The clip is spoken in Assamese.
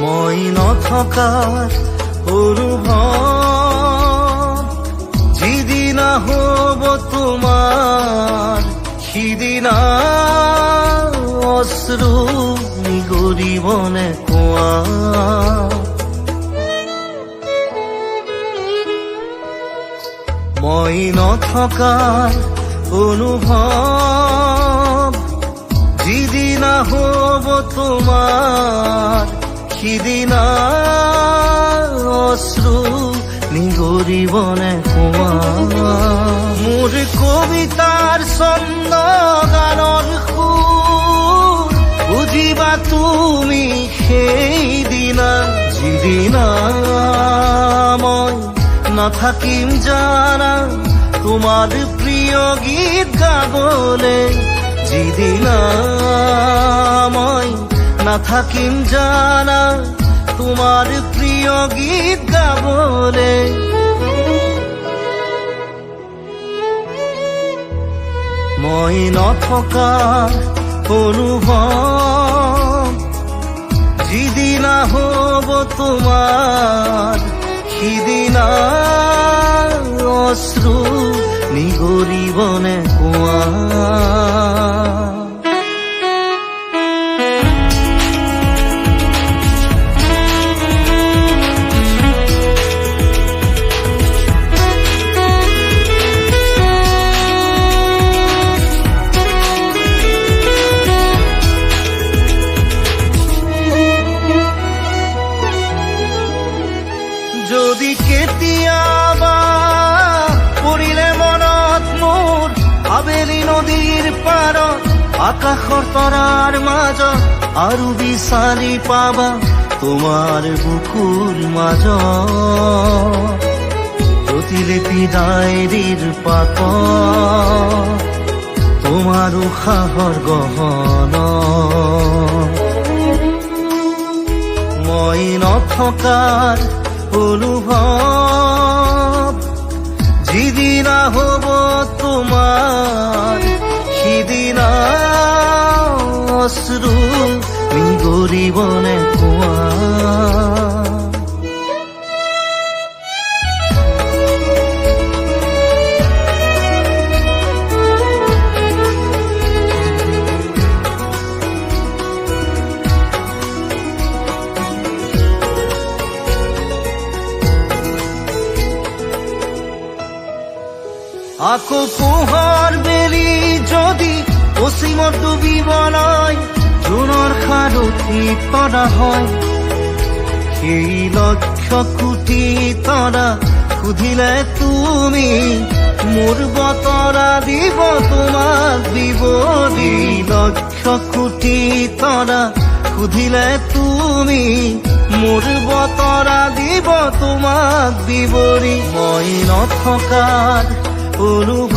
মই নথকাৰ অনুভৱ যিদিনা হ'ব তোমাৰ সিদিনা অশ্ৰু নিগৰিবনে কোৱা। মই নথকাৰ অনুভৱ যিদিনা হ'ব তোমাৰ সিদিনা অশ্ৰু নিগৰিবনে কোৱা। মোৰ কবিতাৰ ছন্দ গানৰ সুৰ বুজিবা তুমি সেইদিনা যিদিনা মই নাথাকিম জানা তোমাৰ প্ৰিয় গীত গাবলে। যিদিনা মই নাথাকিম জানা তোমাৰ প্ৰিয় গীত গাবলে। মই নথকাৰ অনুভৱ যিদিনা হ'ব তোমাৰ সিদিনা অশ্ৰু নিগৰিবনে কোৱা। যদি কেতিয়াবা পৰিলে মনত মোৰ আবেলি নদীৰ পাৰত আকাশৰ তৰাৰ মাজত আৰু বিচাৰি পাবা তোমাৰ বুকুৰ মাজত প্ৰতিলিপি ডায়েৰীৰ পাতত তোমাৰ উশাহৰ গহনা। মই নথকাৰ অনুভৱ যিদিনা হ'ব তোমাৰ সিদিনা অশ্ৰু নিগৰিবনে কোৱা। আকৌ পোহৰ বেলি যদি পশ্চিমত ডুবিবলৈ জোনৰ সাৰথি তৰা হয় সেই লক্ষ কোটি তৰা সুধিলে তুমি মোৰ বতৰা দিব তোমাক বিৱৰি। লক্ষ কোটি তৰা সুধিলে তুমি মোৰ বতৰা দিব তোমাক বিৱৰি। মই নথকাৰ অনুভৱ